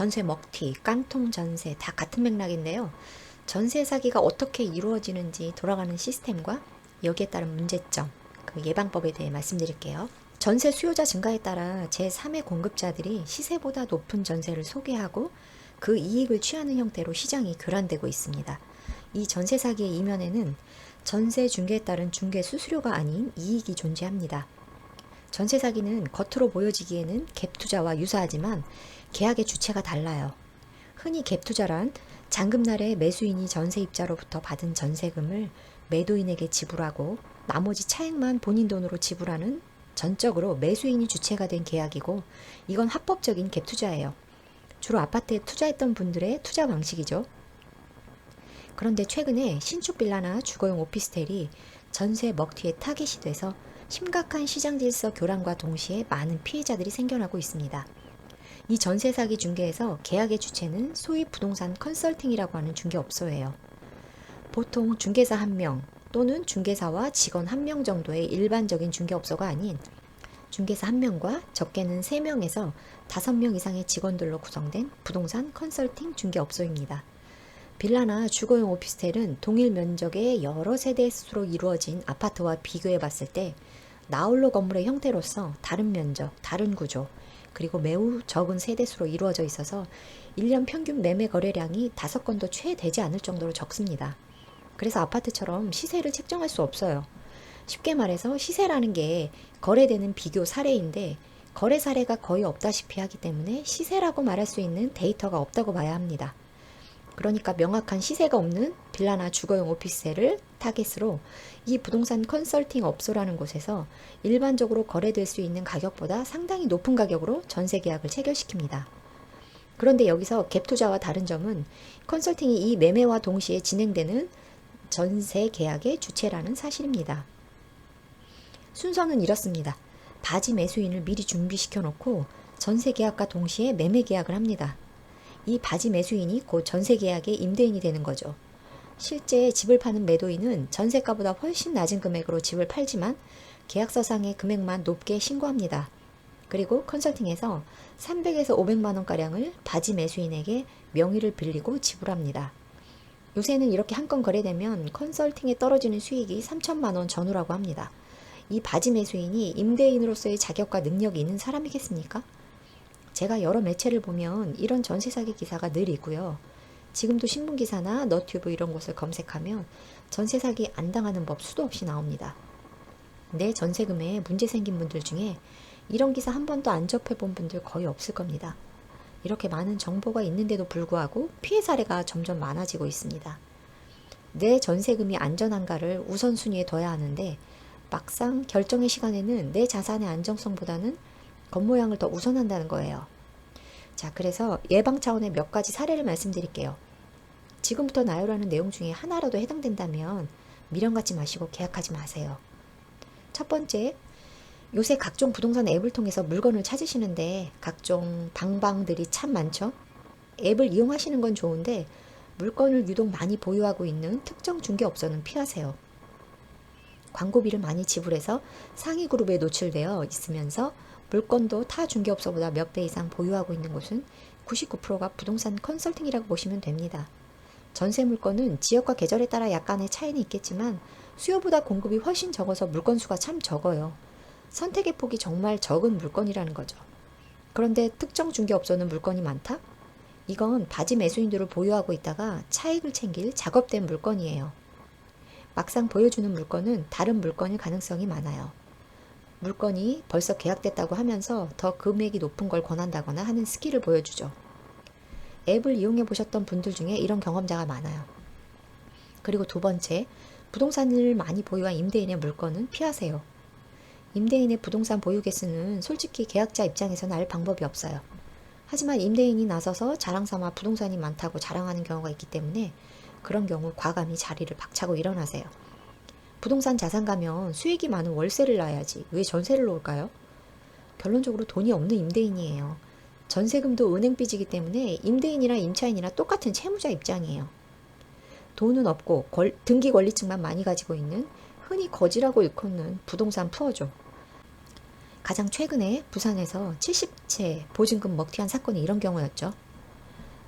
전세 먹튀, 깡통 전세 다 같은 맥락인데요. 전세 사기가 어떻게 이루어지는지 돌아가는 시스템과 여기에 따른 문제점, 그 예방법에 대해 말씀드릴게요. 전세 수요자 증가에 따라 제3의 공급자들이 시세보다 높은 전세를 소개하고 그 이익을 취하는 형태로 시장이 교란되고 있습니다. 이 전세 사기의 이면에는 전세 중개에 따른 중개 수수료가 아닌 이익이 존재합니다. 전세 사기는 겉으로 보여지기에는 갭 투자와 유사하지만 계약의 주체가 달라요. 흔히 갭 투자란 잔금날에 매수인이 전세입자로부터 받은 전세금을 매도인에게 지불하고 나머지 차액만 본인 돈으로 지불하는 전적으로 매수인이 주체가 된 계약이고, 이건 합법적인 갭 투자예요. 주로 아파트에 투자했던 분들의 투자 방식이죠. 그런데 최근에 신축 빌라나 주거용 오피스텔이 전세 먹튀의 타깃이 돼서 심각한 시장 질서 교란과 동시에 많은 피해자들이 생겨나고 있습니다. 이 전세 사기 중개에서 계약의 주체는 소위 부동산 컨설팅이라고 하는 중개업소예요. 보통 중개사 1명 또는 중개사와 직원 1명 정도의 일반적인 중개업소가 아닌 중개사 1명과 적게는 3명에서 5명 이상의 직원들로 구성된 부동산 컨설팅 중개업소입니다. 빌라나 주거용 오피스텔은 동일 면적의 여러 세대 수로 이루어진 아파트와 비교해 봤을 때 나홀로 건물의 형태로서 다른 면적, 다른 구조, 그리고 매우 적은 세대수로 이루어져 있어서 1년 평균 매매 거래량이 5건도 채 되지 않을 정도로 적습니다. 그래서 아파트처럼 시세를 책정할 수 없어요. 쉽게 말해서 시세라는 게 거래되는 비교 사례인데 거래 사례가 거의 없다시피 하기 때문에 시세라고 말할 수 있는 데이터가 없다고 봐야 합니다. 그러니까 명확한 시세가 없는 빌라나 주거용 오피스텔을 타겟으로 이 부동산 컨설팅 업소라는 곳에서 일반적으로 거래될 수 있는 가격보다 상당히 높은 가격으로 전세 계약을 체결시킵니다. 그런데 여기서 갭 투자와 다른 점은 컨설팅이 이 매매와 동시에 진행되는 전세 계약의 주체라는 사실입니다. 순서는 이렇습니다. 바지 매수인을 미리 준비시켜 놓고 전세 계약과 동시에 매매 계약을 합니다. 이 바지 매수인이 곧 전세 계약의 임대인이 되는 거죠. 실제 집을 파는 매도인은 전세가보다 훨씬 낮은 금액으로 집을 팔지만 계약서상의 금액만 높게 신고합니다. 그리고 컨설팅에서 300에서 500만 원가량을 바지 매수인에게 명의를 빌리고 지불합니다. 요새는 이렇게 한 건 거래되면 컨설팅에 떨어지는 수익이 3천만 원 전후라고 합니다. 이 바지 매수인이 임대인으로서의 자격과 능력이 있는 사람이겠습니까? 제가 여러 매체를 보면 이런 전세 사기 기사가 늘 있고요. 지금도 신문기사나 너튜브 이런 곳을 검색하면 전세 사기 안 당하는 법 수도 없이 나옵니다. 내 전세금에 문제 생긴 분들 중에 이런 기사 한 번도 안 접해본 분들 거의 없을 겁니다. 이렇게 많은 정보가 있는데도 불구하고 피해 사례가 점점 많아지고 있습니다. 내 전세금이 안전한가를 우선순위에 둬야 하는데 막상 결정의 시간에는 내 자산의 안정성보다는 겉모양을 더 우선한다는 거예요. 자, 그래서 예방 차원의 몇 가지 사례를 말씀드릴게요. 지금부터 나열하는 내용 중에 하나라도 해당된다면 미련 갖지 마시고 계약하지 마세요. 첫 번째, 요새 각종 부동산 앱을 통해서 물건을 찾으시는데 각종 방방들이 참 많죠? 앱을 이용하시는 건 좋은데 물건을 유독 많이 보유하고 있는 특정 중개업소는 피하세요. 광고비를 많이 지불해서 상위 그룹에 노출되어 있으면서 물건도 타 중개업소보다 몇 배 이상 보유하고 있는 곳은 99%가 부동산 컨설팅이라고 보시면 됩니다. 전세 물건은 지역과 계절에 따라 약간의 차이는 있겠지만 수요보다 공급이 훨씬 적어서 물건 수가 참 적어요. 선택의 폭이 정말 적은 물건이라는 거죠. 그런데 특정 중개업소는 물건이 많다? 이건 바지 매수인들을 보유하고 있다가 차익을 챙길 작업된 물건이에요. 막상 보여주는 물건은 다른 물건일 가능성이 많아요. 물건이 벌써 계약됐다고 하면서 더 금액이 높은 걸 권한다거나 하는 스킬을 보여주죠. 앱을 이용해 보셨던 분들 중에 이런 경험자가 많아요. 그리고 두 번째, 부동산을 많이 보유한 임대인의 물건은 피하세요. 임대인의 부동산 보유 개수는 솔직히 계약자 입장에서는 알 방법이 없어요. 하지만 임대인이 나서서 자랑삼아 부동산이 많다고 자랑하는 경우가 있기 때문에 그런 경우 과감히 자리를 박차고 일어나세요. 부동산 자산 가면 수익이 많은 월세를 놔야지 왜 전세를 놓을까요? 결론적으로 돈이 없는 임대인이에요. 전세금도 은행 빚이기 때문에 임대인이나 임차인이나 똑같은 채무자 입장이에요. 돈은 없고 등기 권리증만 많이 가지고 있는 흔히 거지라고 일컫는 부동산 푸어죠. 가장 최근에 부산에서 70채 보증금 먹튀한 사건이 이런 경우였죠.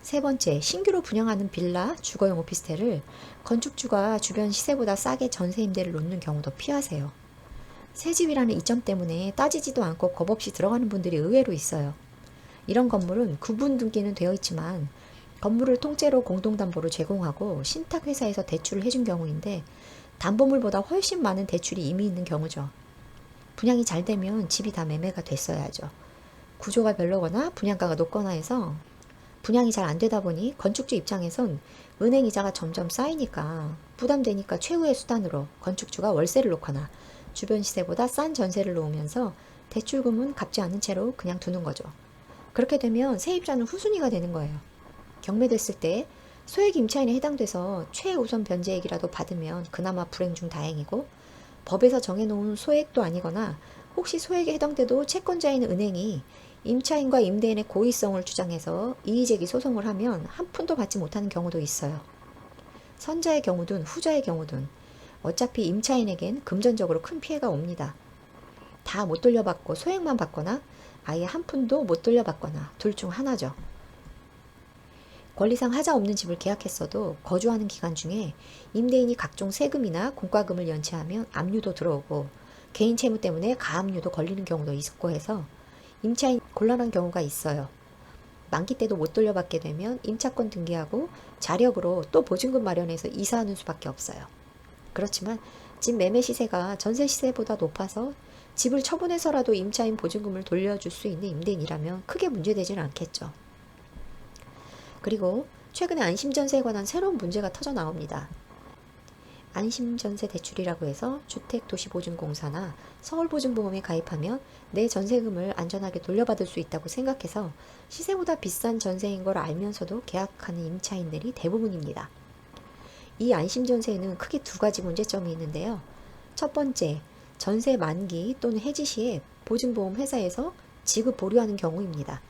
세 번째, 신규로 분양하는 빌라, 주거용 오피스텔을 건축주가 주변 시세보다 싸게 전세 임대를 놓는 경우도 피하세요. 새 집이라는 이점 때문에 따지지도 않고 겁 없이 들어가는 분들이 의외로 있어요. 이런 건물은 구분 등기는 되어 있지만 건물을 통째로 공동담보로 제공하고 신탁회사에서 대출을 해준 경우인데 담보물보다 훨씬 많은 대출이 이미 있는 경우죠. 분양이 잘 되면 집이 다 매매가 됐어야죠. 구조가 별로거나 분양가가 높거나 해서 분양이 잘 안 되다 보니 건축주 입장에선 은행 이자가 점점 쌓이니까 부담되니까 최후의 수단으로 건축주가 월세를 놓거나 주변 시세보다 싼 전세를 놓으면서 대출금은 갚지 않은 채로 그냥 두는 거죠. 그렇게 되면 세입자는 후순위가 되는 거예요. 경매됐을 때 소액 임차인에 해당돼서 최우선 변제액이라도 받으면 그나마 불행 중 다행이고, 법에서 정해놓은 소액도 아니거나 혹시 소액에 해당돼도 채권자인 은행이 임차인과 임대인의 고의성을 주장해서 이의제기 소송을 하면 한 푼도 받지 못하는 경우도 있어요. 선자의 경우든 후자의 경우든 어차피 임차인에겐 금전적으로 큰 피해가 옵니다. 다 못 돌려받고 소액만 받거나 아예 한 푼도 못 돌려받거나 둘 중 하나죠. 권리상 하자 없는 집을 계약했어도 거주하는 기간 중에 임대인이 각종 세금이나 공과금을 연체하면 압류도 들어오고 개인 채무 때문에 가압류도 걸리는 경우도 있고 해서 임차인 곤란한 경우가 있어요. 만기 때도 못 돌려받게 되면 임차권 등기하고 자력으로 또 보증금 마련해서 이사하는 수밖에 없어요. 그렇지만 집 매매 시세가 전세 시세보다 높아서 집을 처분해서라도 임차인 보증금을 돌려줄 수 있는 임대인이라면 크게 문제되지는 않겠죠. 그리고 최근에 안심전세에 관한 새로운 문제가 터져 나옵니다. 안심전세 대출이라고 해서 주택도시보증공사나 서울보증보험에 가입하면 내 전세금을 안전하게 돌려받을 수 있다고 생각해서 시세보다 비싼 전세인 걸 알면서도 계약하는 임차인들이 대부분입니다. 이 안심전세에는 크게 두 가지 문제점이 있는데요. 첫 번째, 전세 만기 또는 해지 시에 보증보험 회사에서 지급 보류하는 경우입니다.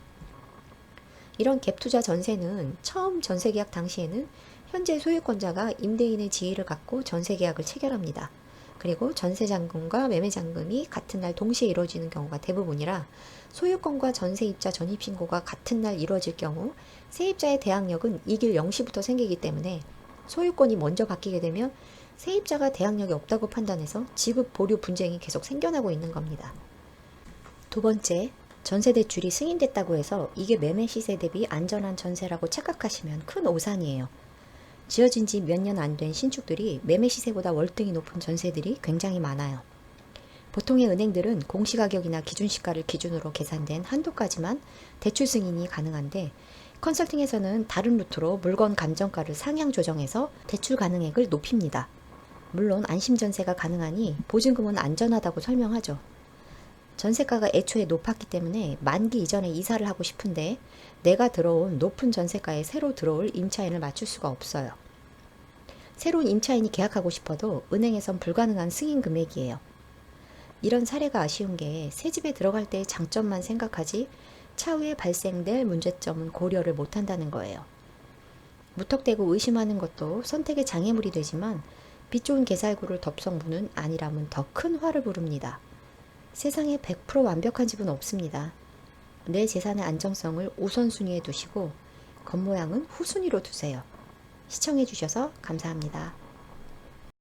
이런 갭투자 전세는 처음 전세계약 당시에는 현재 소유권자가 임대인의 지위를 갖고 전세계약을 체결합니다. 그리고 전세잔금과 매매잔금이 같은 날 동시에 이루어지는 경우가 대부분이라 소유권과 전세입자 전입신고가 같은 날 이루어질 경우 세입자의 대항력은 이길 0시부터 생기기 때문에 소유권이 먼저 바뀌게 되면 세입자가 대항력이 없다고 판단해서 지급 보류 분쟁이 계속 생겨나고 있는 겁니다. 두 번째, 전세 대출이 승인됐다고 해서 이게 매매 시세 대비 안전한 전세라고 착각하시면 큰 오산이에요. 지어진 지 몇 년 안 된 신축들이 매매 시세보다 월등히 높은 전세들이 굉장히 많아요. 보통의 은행들은 공시가격이나 기준시가를 기준으로 계산된 한도까지만 대출 승인이 가능한데 컨설팅에서는 다른 루트로 물건 감정가를 상향 조정해서 대출 가능액을 높입니다. 물론 안심전세가 가능하니 보증금은 안전하다고 설명하죠. 전세가가 애초에 높았기 때문에 만기 이전에 이사를 하고 싶은데 내가 들어온 높은 전세가에 새로 들어올 임차인을 맞출 수가 없어요. 새로운 임차인이 계약하고 싶어도 은행에선 불가능한 승인 금액이에요. 이런 사례가 아쉬운 게 새 집에 들어갈 때의 장점만 생각하지 차후에 발생될 문제점은 고려를 못한다는 거예요. 무턱대고 의심하는 것도 선택의 장애물이 되지만 빛 좋은 개살구를 덥석무는 아니라면 더 큰 화를 부릅니다. 세상에 100% 완벽한 집은 없습니다. 내 재산의 안정성을 우선순위에 두시고 겉모양은 후순위로 두세요. 시청해주셔서 감사합니다.